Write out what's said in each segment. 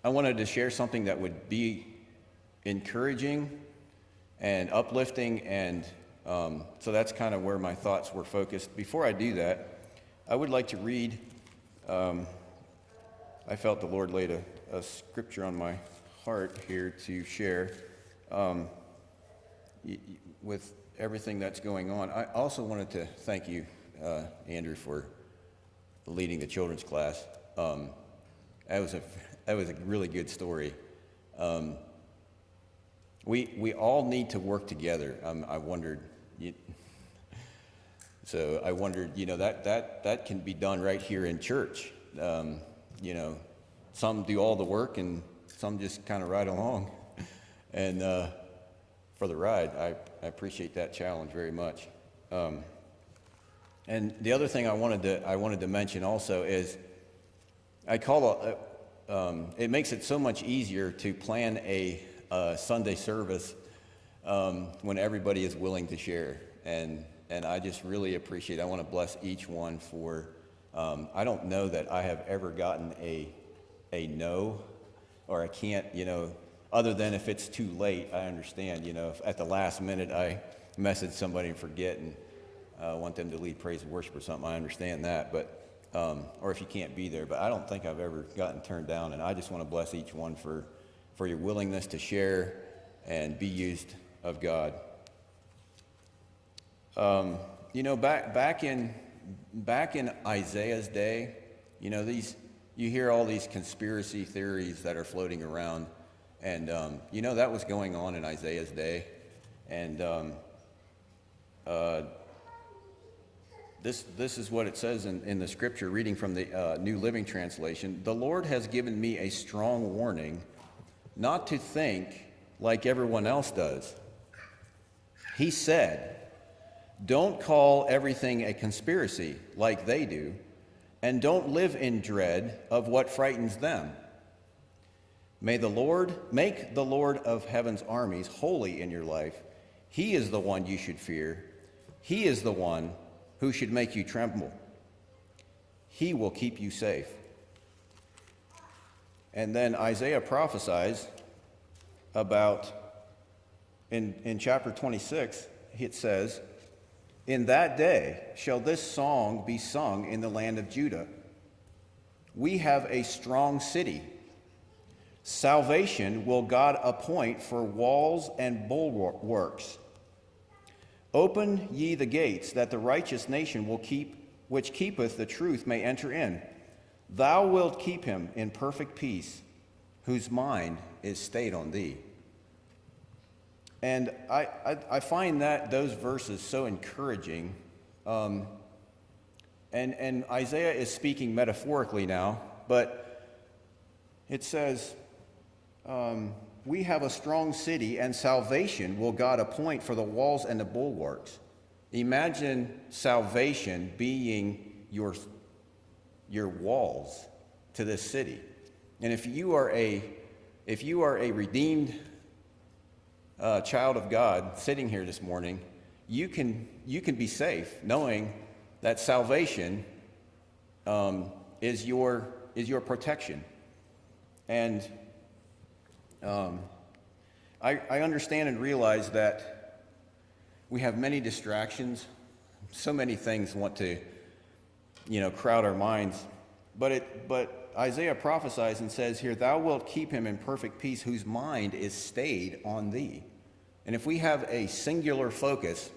I wanted to share something that would be encouraging and uplifting, and so that's kind of where my thoughts were focused. Before I do that, I would like to read, I felt the Lord laid a scripture on my heart here to share with everything that's going on. I also wanted to thank you, Andrew, for leading the children's class. That was a really good story. We all need to work together. I wondered, that can be done right here in church. Some do all the work and some just kind of ride along. And for the ride, I appreciate that challenge very much. And the other thing I wanted to mention also is it makes it so much easier to plan a Sunday service when everybody is willing to share, and I just really appreciate. I want to bless each one for. I don't know that I have ever gotten a no, or I can't. Other than if it's too late, I understand. If at the last minute I message somebody and forget and want them to lead praise and worship or something, I understand that. But or if you can't be there, but I don't think I've ever gotten turned down, and I just want to bless each one for your willingness to share and be used of God. Back in Isaiah's day, you hear all these conspiracy theories that are floating around, and that was going on in Isaiah's day, and this is what it says in the scripture, reading from the New Living Translation. The Lord has given me a strong warning not to think like everyone else does. He said, don't call everything a conspiracy like they do, and don't live in dread of what frightens them. Make the Lord of heaven's armies holy in your life. He is the one you should fear. He is the one who should make you tremble. He will keep you safe. And then Isaiah prophesies about, in chapter 26, it says, in that day shall this song be sung in the land of Judah. We have a strong city. Salvation will God appoint for walls and bulwarks. Open ye the gates, that the righteous nation which keepeth the truth may enter in. Thou wilt keep him in perfect peace, whose mind is stayed on thee. And I find that those verses so encouraging. And Isaiah is speaking metaphorically now, but it says, we have a strong city, and salvation will God appoint for the walls and the bulwarks. Imagine salvation being your walls to this city. And if you are a redeemed child of God sitting here this morning, you can be safe knowing that salvation is your protection. And I understand and realize that we have many distractions. So many things want to, crowd our minds. But Isaiah prophesies and says here, thou wilt keep him in perfect peace, whose mind is stayed on thee. And if we have a singular focus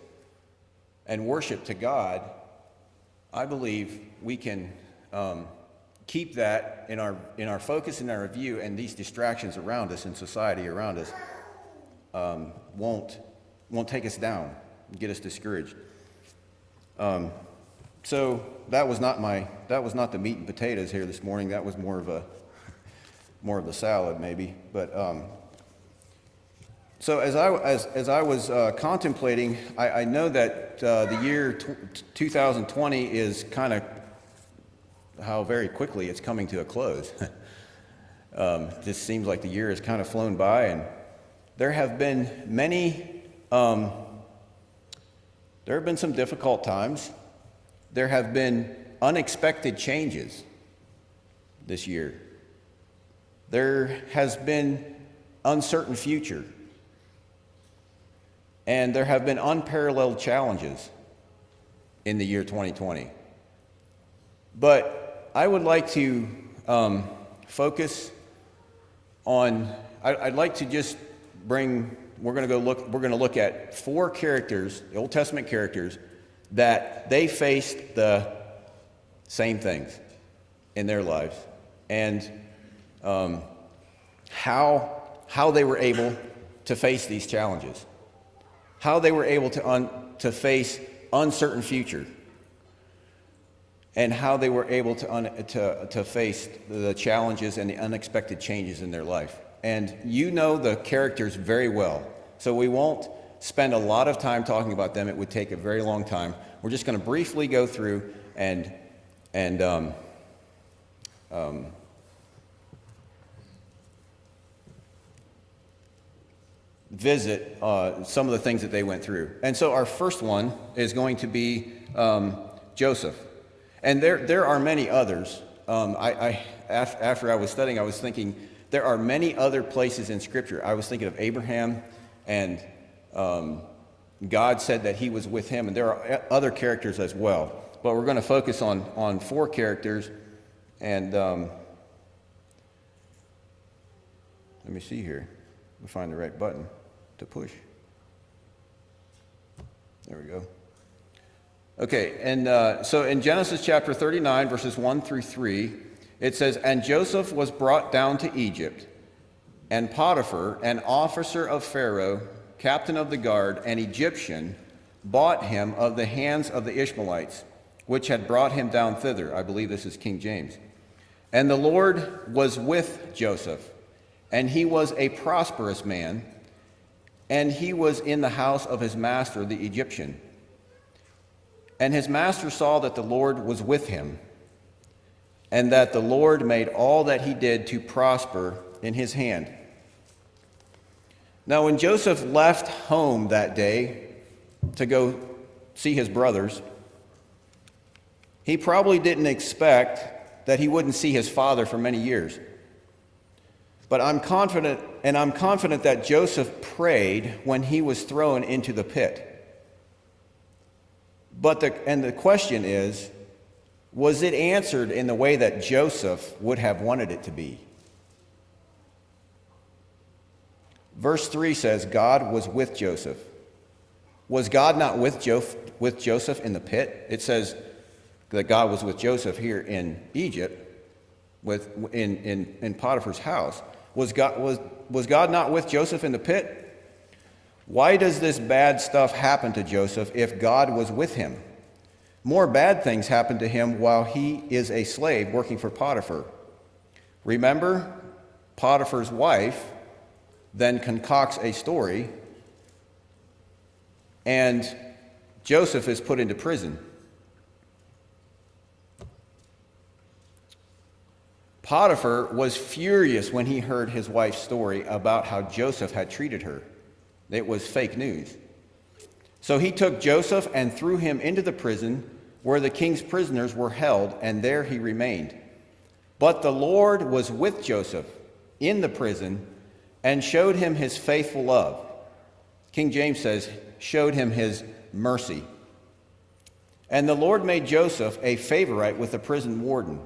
and worship to God, I believe we can keep that in our focus and our view, and these distractions around us and society around us won't take us down and get us discouraged. So that was not the meat and potatoes here this morning. That was more of the salad maybe. But so as I was contemplating, I know that the year 2020 is kind of how very quickly it's coming to a close. Just seems like the year has kind of flown by, and there have been some difficult times. There have been unexpected changes this year. There has been uncertain future. And there have been unparalleled challenges in the year 2020. But I would like to focus on, I'd like to just bring, we're going to look at 4 characters, the Old Testament characters, that they faced the same things in their lives, and how they were able to face these challenges, how they were able to face uncertain future, and how they were able to face the challenges and the unexpected changes in their life. And you know the characters very well, so we won't spend a lot of time talking about them. It would take a very long time. We're just going to briefly go through and visit some of the things that they went through. And so our first one is going to be Joseph. And there are many others. After I was studying, I was thinking there are many other places in Scripture. I was thinking of Abraham, and God said that he was with him, and there are other characters as well. But we're going to focus on 4 characters, and let me see here. Let me find the right button to push. There we go. Okay, and so in Genesis chapter 39, verses 1 through 3, it says, "And Joseph was brought down to Egypt, and Potiphar, an officer of Pharaoh, captain of the guard, an Egyptian, bought him of the hands of the Ishmaelites, which had brought him down thither." I believe this is King James. "And the Lord was with Joseph, and he was a prosperous man, and he was in the house of his master, the Egyptian. And his master saw that the Lord was with him, and that the Lord made all that he did to prosper in his hand." Now, when Joseph left home that day to go see his brothers, he probably didn't expect that he wouldn't see his father for many years. But I'm confident that Joseph prayed when he was thrown into the pit. But the question is, was it answered in the way that Joseph would have wanted it to be? Verse 3 says, God was with Joseph. Was God not with Joseph in the pit? It says that God was with Joseph here in Egypt, in Potiphar's house. Was God not with Joseph in the pit? Why does this bad stuff happen to Joseph if God was with him? More bad things happen to him while he is a slave working for Potiphar. Remember, Potiphar's wife then concocts a story, and Joseph is put into prison. Potiphar was furious when he heard his wife's story about how Joseph had treated her. It was fake news. So he took Joseph and threw him into the prison where the king's prisoners were held, and there he remained. But the Lord was with Joseph in the prison and showed him his faithful love. King James says, showed him his mercy. And the Lord made Joseph a favorite with the prison warden.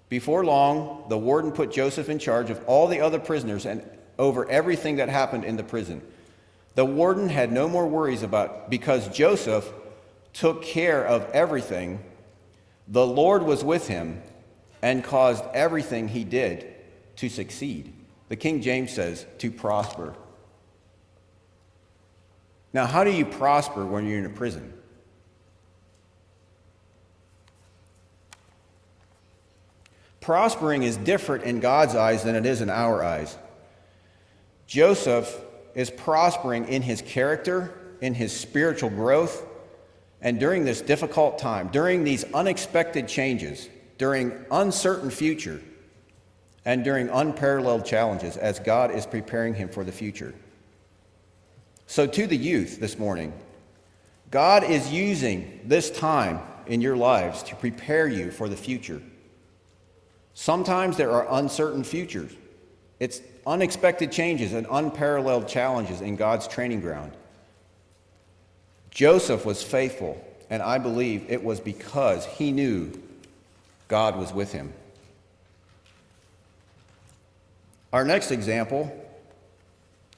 Before long, the warden put Joseph in charge of all the other prisoners and over everything that happened in the prison. The warden had no more worries because Joseph took care of everything. The Lord was with him and caused everything he did to succeed. The King James says, to prosper. Now, how do you prosper when you're in a prison? Prospering is different in God's eyes than it is in our eyes. Joseph is prospering in his character, in his spiritual growth, and during this difficult time, during these unexpected changes, during uncertain future, and during unparalleled challenges as God is preparing him for the future. So to the youth this morning, God is using this time in your lives to prepare you for the future. Sometimes there are uncertain futures. It's unexpected changes and unparalleled challenges in God's training ground. Joseph was faithful, and I believe it was because he knew God was with him. Our next example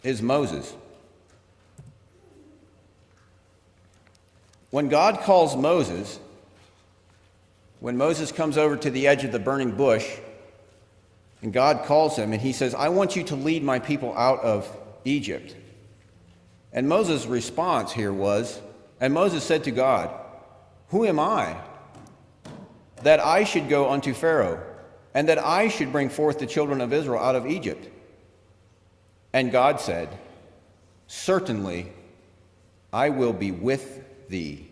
is Moses. When God calls Moses, when Moses comes over to the edge of the burning bush, and God calls him, and he says, I want you to lead my people out of Egypt. And Moses' response here was, and Moses said to God, who am I, that I should go unto Pharaoh, and that I should bring forth the children of Israel out of Egypt? And God said, certainly I will be with thee.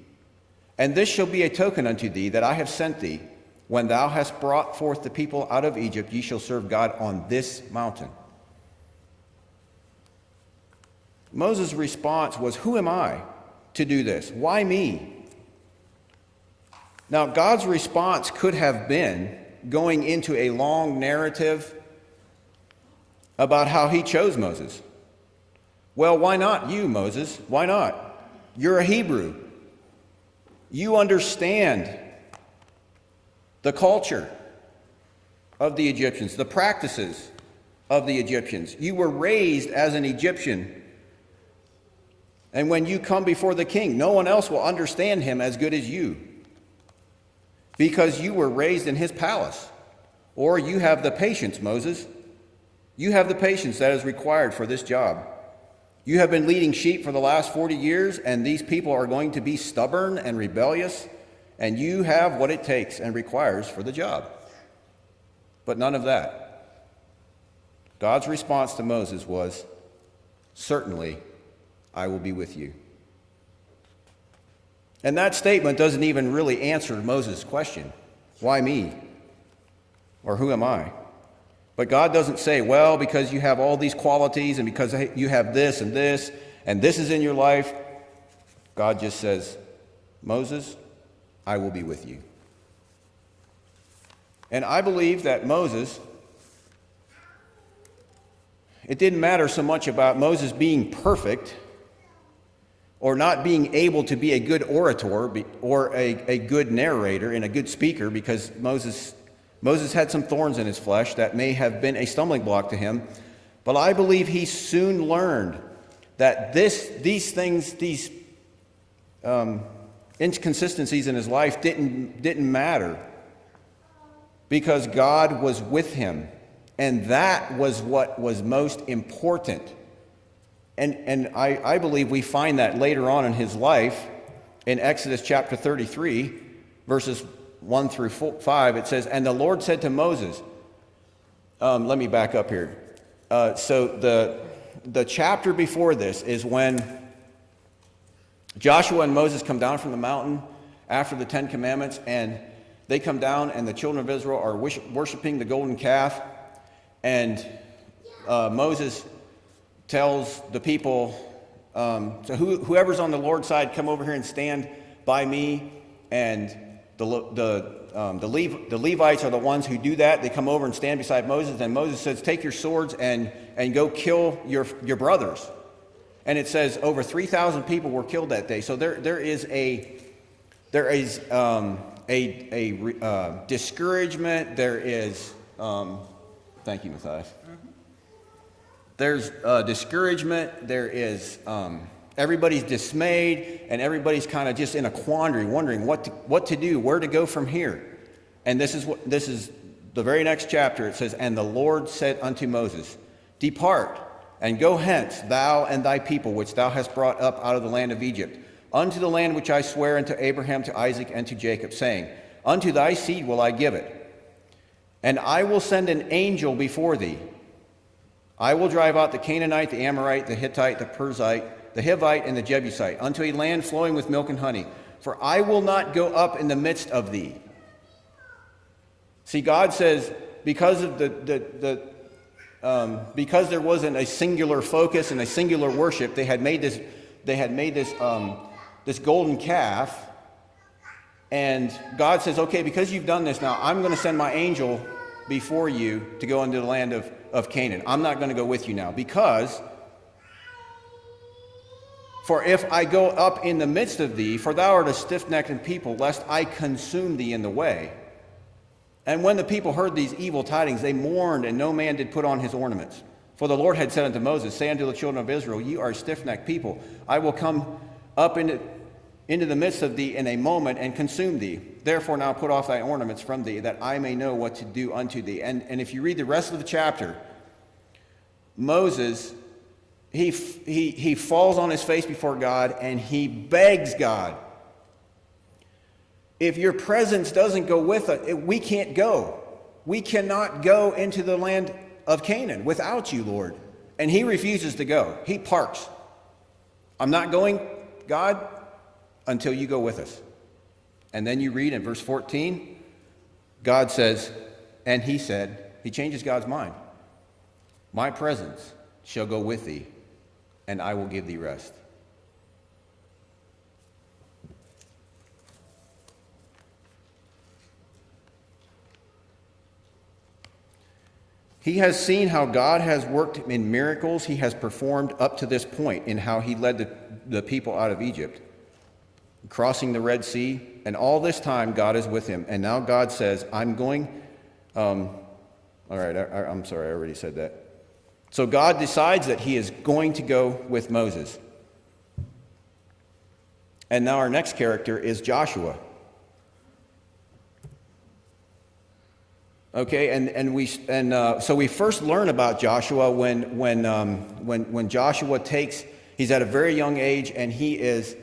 And this shall be a token unto thee that I have sent thee. When thou hast brought forth the people out of Egypt, ye shall serve God on this mountain. Moses' response was, who am I to do this? Why me? Now, God's response could have been going into a long narrative about how he chose Moses. Well, why not you, Moses? Why not? You're a Hebrew. You understand the culture of the Egyptians, the practices of the Egyptians. You were raised as an Egyptian. And when you come before the king, no one else will understand him as good as you, because you were raised in his palace. Or you have the patience, Moses. You have the patience that is required for this job. You have been leading sheep for the last 40 years, and these people are going to be stubborn and rebellious, and you have what it takes and requires for the job. But none of that. God's response to Moses was, certainly I will be with you. And that statement doesn't even really answer Moses' question, why me? Or who am I? But God doesn't say, well, because you have all these qualities and because you have this, and this is in your life. God just says, Moses, I will be with you. And I believe that Moses, it didn't matter so much about Moses being perfect or not being able to be a good orator or a good narrator and a good speaker, because Moses had some thorns in his flesh that may have been a stumbling block to him. But I believe he soon learned that these things, these inconsistencies in his life didn't matter, because God was with him, and that was what was most important. And I believe we find that later on in his life in Exodus chapter 33, verses 1 through 5. It says, and the Lord said to Moses, let me back up here. So the chapter before this is when Joshua and Moses come down from the mountain after the Ten Commandments, and they come down, and the children of Israel are worshiping the golden calf, and Moses tells the people, so whoever's on the Lord's side, come over here and stand by me. And the Levites are the ones who do that. They come over and stand beside Moses, and Moses says, take your swords and go kill your brothers. And it says over 3,000 people were killed that day. So there is a discouragement. There is thank you, Matthias. There's discouragement. There is everybody's dismayed, and everybody's kind of just in a quandary, wondering what to do, where to go from here. And this is the very next chapter. It says, and the Lord said unto Moses, depart and go hence, thou and thy people, which thou hast brought up out of the land of Egypt, unto the land which I swear unto Abraham, to Isaac, and to Jacob, saying, unto thy seed will I give it. And I will send an angel before thee. I will drive out the Canaanite, the Amorite, the Hittite, the Perizzite, the Hivite, and the Jebusite, unto a land flowing with milk and honey. For I will not go up in the midst of thee. See, God says, because of because there wasn't a singular focus and a singular worship, they had made this golden calf. And God says, okay, because you've done this now, I'm going to send my angel before you to go into the land of Canaan. I'm not going to go with you now, because for if I go up in the midst of thee, for thou art a stiff-necked people, lest I consume thee in the way. And when the people heard these evil tidings, they mourned, and no man did put on his ornaments. For the Lord had said unto Moses, say unto the children of Israel, ye are a stiff-necked people. I will come up into the midst of thee in a moment and consume thee. Therefore now put off thy ornaments from thee, that I may know what to do unto thee. And if you read the rest of the chapter, Moses, he falls on his face before God, and he begs God, if your presence doesn't go with us, we can't go. We cannot go into the land of Canaan without you, Lord. And he refuses to go. He parks. I'm not going, God, until you go with us. And then you read in verse 14, God says, and he said, he changes God's mind. My presence shall go with thee, and I will give thee rest. He has seen how God has worked in miracles he has performed up to this point, in how he led the people out of Egypt, crossing the Red Sea, and all this time God is with him. And now God says, I'm going, all right, I'm sorry, I already said that. So God decides that he is going to go with Moses. And now our next character is Joshua. Okay, so we first learn about Joshua when Joshua he's at a very young age, and he is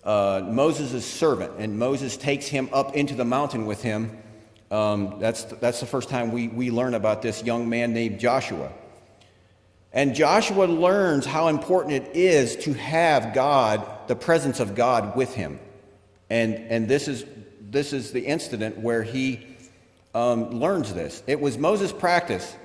Moses' servant, and Moses takes him up into the mountain with him. That's the first time we learn about this young man named Joshua. And Joshua learns how important it is to have God, the presence of God, with him. And this is the incident where he learns this. It was Moses' practice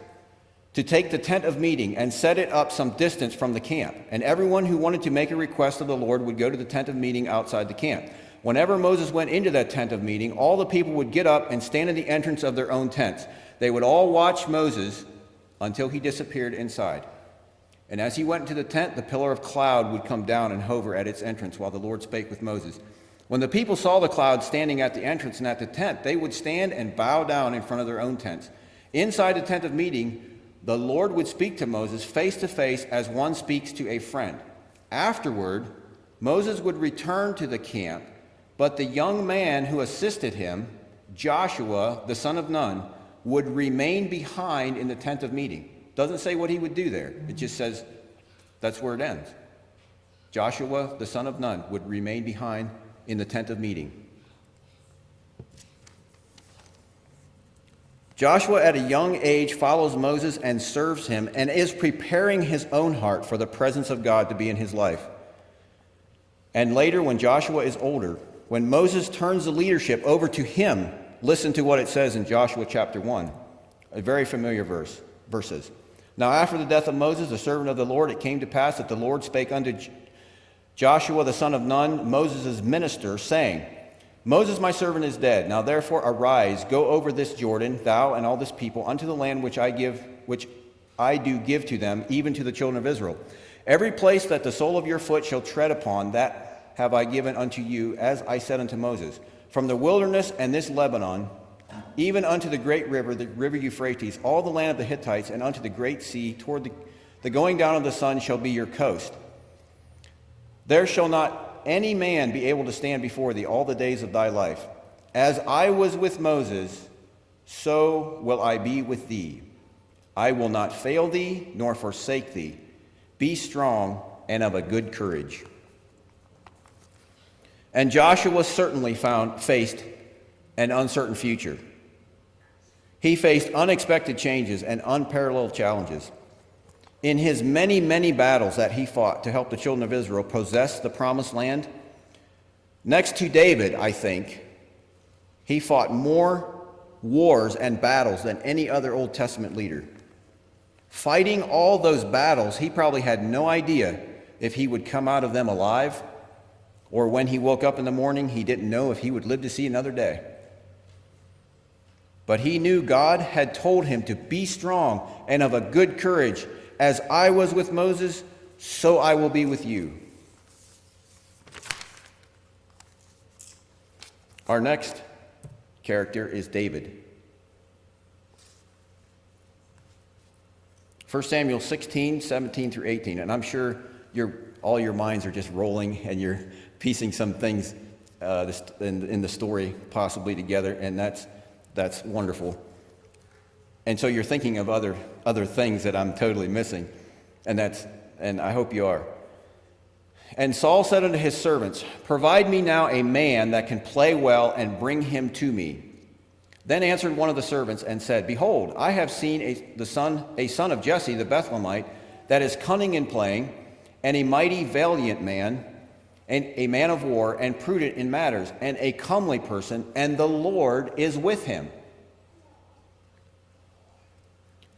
to take the tent of meeting and set it up some distance from the camp. And everyone who wanted to make a request of the Lord would go to the tent of meeting outside the camp. Whenever Moses went into that tent of meeting, all the people would get up and stand in the entrance of their own tents. They would all watch Moses until he disappeared inside. And as he went into the tent, the pillar of cloud would come down and hover at its entrance while the Lord spake with Moses. When the people saw the cloud standing at the entrance and at the tent, they would stand and bow down in front of their own tents. Inside the tent of meeting, the Lord would speak to Moses face to face as one speaks to a friend. Afterward, Moses would return to the camp, but the young man who assisted him, Joshua, the son of Nun, would remain behind in the tent of meeting. Doesn't say what he would do there. It just says that's where it ends. Joshua, the son of Nun, would remain behind in the tent of meeting. Joshua at a young age follows Moses and serves him, and is preparing his own heart for the presence of God to be in his life. And later, when Joshua is older, when Moses turns the leadership over to him, listen to what it says in Joshua chapter 1, a very familiar verses. Now after the death of Moses, the servant of the Lord, it came to pass that the Lord spake unto Joshua the son of Nun, Moses' minister, saying, Moses my servant is dead. Now therefore arise, go over this Jordan, thou and all this people, unto the land which I do give to them, even to the children of Israel. Every place that the sole of your foot shall tread upon, that have I given unto you, as I said unto Moses. From the wilderness and this Lebanon, even unto the great river, the river Euphrates, all the land of the Hittites, and unto the great sea, toward the going down of the sun shall be your coast. There shall not any man be able to stand before thee all the days of thy life. As I was with Moses, so will I be with thee. I will not fail thee, nor forsake thee. Be strong and of a good courage. And Joshua certainly faced an uncertain future. He faced unexpected changes and unparalleled challenges. In his many, many battles that he fought to help the children of Israel possess the promised land, next to David, I think, he fought more wars and battles than any other Old Testament leader. Fighting all those battles, he probably had no idea if he would come out of them alive, or when he woke up in the morning, he didn't know if he would live to see another day. But he knew God had told him to be strong and of a good courage. As I was with Moses, so I will be with you. Our next character is David. 1 Samuel 16, 17 through 18. And I'm sure all your minds are just rolling and you're piecing some things in the story possibly together, and that's wonderful. And so you're thinking of other things that I'm totally missing, and I hope you are. And Saul said unto his servants, "Provide me now a man that can play well, and bring him to me." Then answered one of the servants and said, "Behold, I have seen a son of Jesse the Bethlehemite, that is cunning in playing, and a mighty valiant man, and a man of war, and prudent in matters, and a comely person, and the Lord is with him.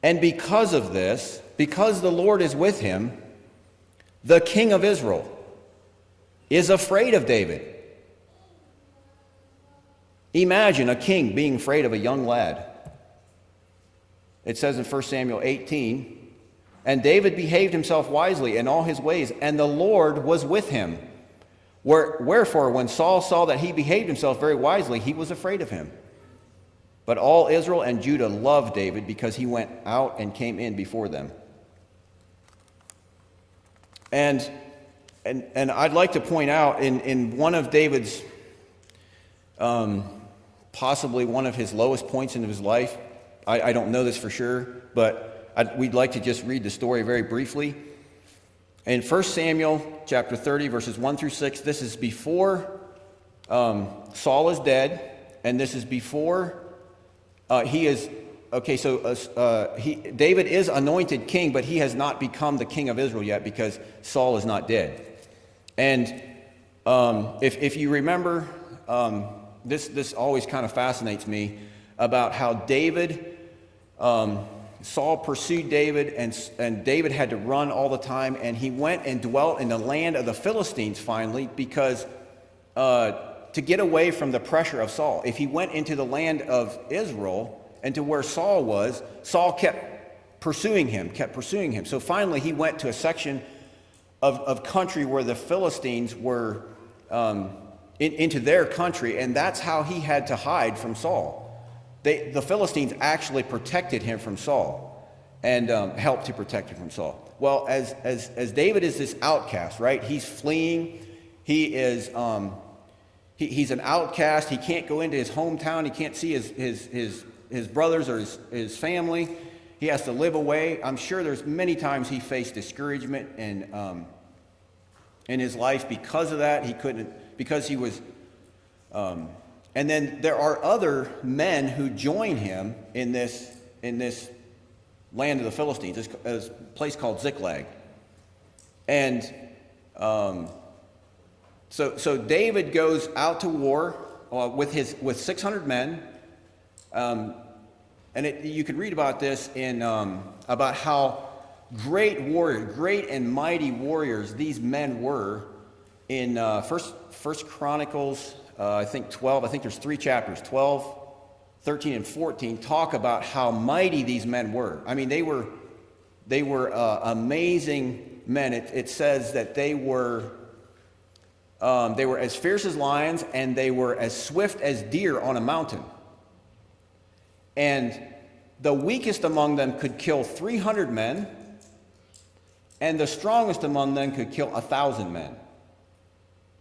And because of this, because the Lord is with him, the king of Israel is afraid of David." Imagine a king being afraid of a young lad. It says in 1 Samuel 18, "And David behaved himself wisely in all his ways, and the Lord was with him. Wherefore, when Saul saw that he behaved himself very wisely, he was afraid of him. But all Israel and Judah loved David, because he went out and came in before them." And I'd like to point out in one of David's possibly one of his lowest points in his life. I don't know this for sure, but we'd like to just read the story very briefly. In 1 Samuel chapter 30, verses 1 through 6, this is before Saul is dead, and this is before David is anointed king, but he has not become the king of Israel yet because Saul is not dead. And if you remember, this always kind of fascinates me about how Saul pursued David, and David had to run all the time, and he went and dwelt in the land of the Philistines finally because to get away from the pressure of Saul. If he went into the land of Israel and to where Saul was, Saul kept pursuing him. So finally he went to a section of country where the Philistines were into their country, and that's how he had to hide from Saul. The Philistines actually protected him from Saul and helped to protect him from Saul. Well, as David is this outcast, right? He's fleeing. He is he's an outcast. He can't go into his hometown. He can't see his brothers or his family. He has to live away. I'm sure there's many times he faced discouragement in his life because of that. He couldn't, because he was. And then there are other men who join him in this land of the Philistines, this place called Ziklag. And so David goes out to war with 600 men. And you can read about this in about how great and mighty warriors these men were in First Chronicles. I think 12, I think there's 3 chapters, 12, 13, and 14, talk about how mighty these men were. I mean, they were amazing men. It says that they were as fierce as lions, and they were as swift as deer on a mountain. And the weakest among them could kill 300 men, and the strongest among them could kill 1,000 men.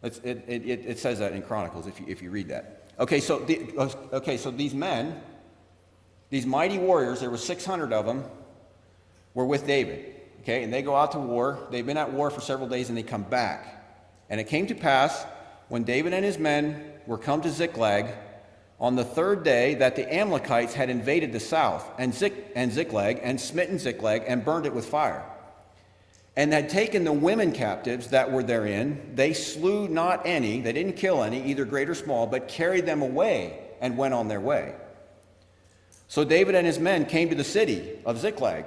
It says that in Chronicles if you read that. Okay, so these men, these mighty warriors, there were 600 of them, were with David. Okay, and they go out to war. They've been at war for several days, and they come back. And it came to pass, when David and his men were come to Ziklag, on the 3rd day, that the Amalekites had invaded the south and Ziklag, and smitten Ziklag, and burned it with fire, and had taken the women captives that were therein. They slew not any, they didn't kill any, either great or small, but carried them away and went on their way. So David and his men came to the city of Ziklag,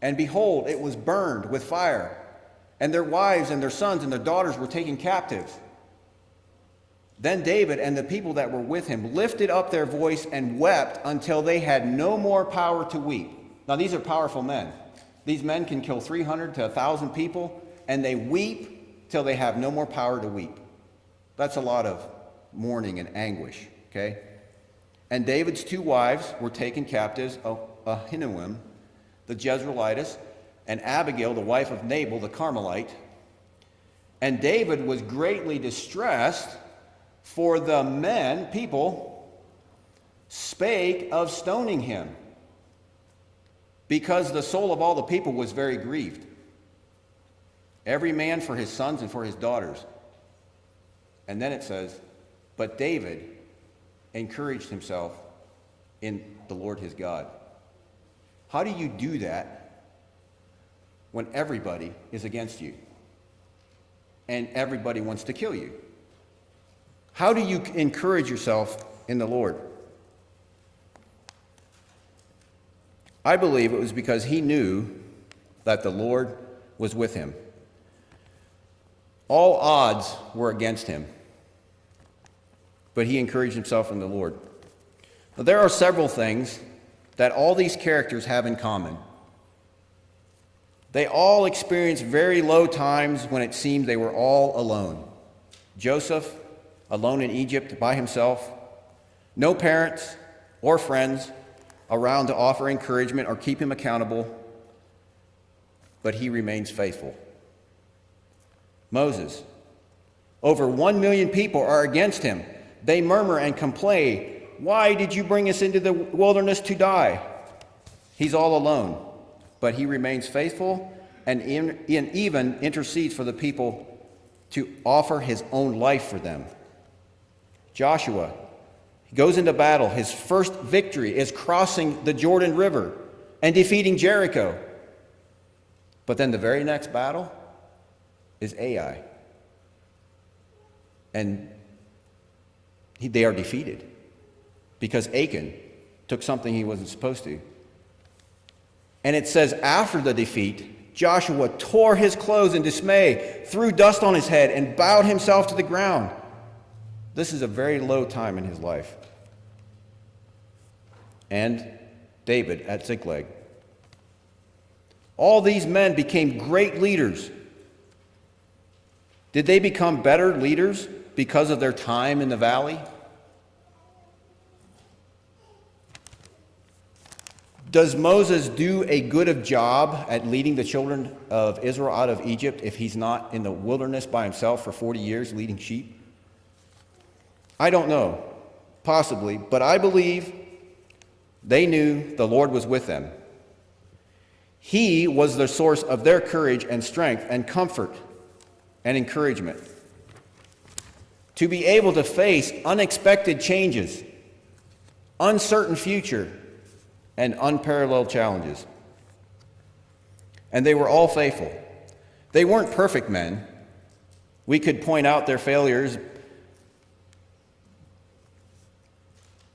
and behold, it was burned with fire, and their wives and their sons and their daughters were taken captive. Then David and the people that were with him lifted up their voice and wept until they had no more power to weep. Now, these are powerful men. These men can kill 300 to 1,000 people, and they weep till they have no more power to weep. That's a lot of mourning and anguish, okay? And David's 2 wives were taken captives, Ahinoam, the Jezreelitess, and Abigail, the wife of Nabal, the Carmelite. And David was greatly distressed, for the men, people, spake of stoning him, because the soul of all the people was very grieved, every man for his sons and for his daughters. And then it says, but David encouraged himself in the Lord his God. How do you do that when everybody is against you and everybody wants to kill you? How do you encourage yourself in the Lord? I believe it was because he knew that the Lord was with him. All odds were against him, but he encouraged himself in the Lord. Now, there are several things that all these characters have in common. They all experienced very low times when it seemed they were all alone. Joseph, alone in Egypt by himself, no parents or friends around to offer encouragement or keep him accountable, but he remains faithful. Moses, over 1 million people are against him. They murmur and complain, why did you bring us into the wilderness to die? He's all alone, but he remains faithful and even intercedes for the people to offer his own life for them. Joshua, he goes into battle. His first victory is crossing the Jordan River and defeating Jericho. But then the very next battle is Ai. And they are defeated because Achan took something he wasn't supposed to. And it says after the defeat, Joshua tore his clothes in dismay, threw dust on his head, and bowed himself to the ground. This is a very low time in his life. And David at Ziklag. All these men became great leaders. Did they become better leaders because of their time in the valley? Does Moses do a good job at leading the children of Israel out of Egypt if he's not in the wilderness by himself for 40 years leading sheep? I don't know, possibly, but I believe they knew the Lord was with them. He was the source of their courage and strength and comfort and encouragement. To be able to face unexpected changes, uncertain future, and unparalleled challenges. And they were all faithful. They weren't perfect men. We could point out their failures.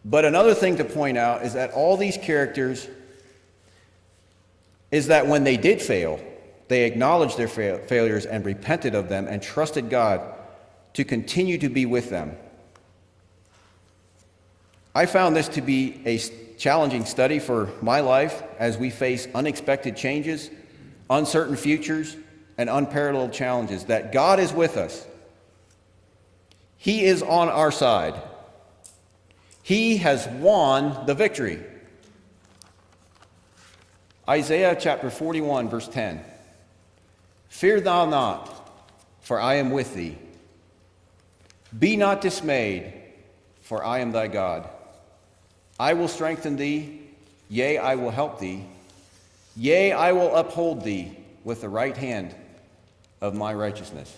But another thing to point out is that all these characters is that when they did fail, they acknowledged their failures and repented of them and trusted God to continue to be with them. I found this to be a challenging study for my life as we face unexpected changes, uncertain futures, and unparalleled challenges, that God is with us. He is on our side. He has won the victory. Isaiah chapter 41, verse 10. Fear thou not, for I am with thee. Be not dismayed, for I am thy God. I will strengthen thee, yea, I will help thee. Yea, I will uphold thee with the right hand of my righteousness.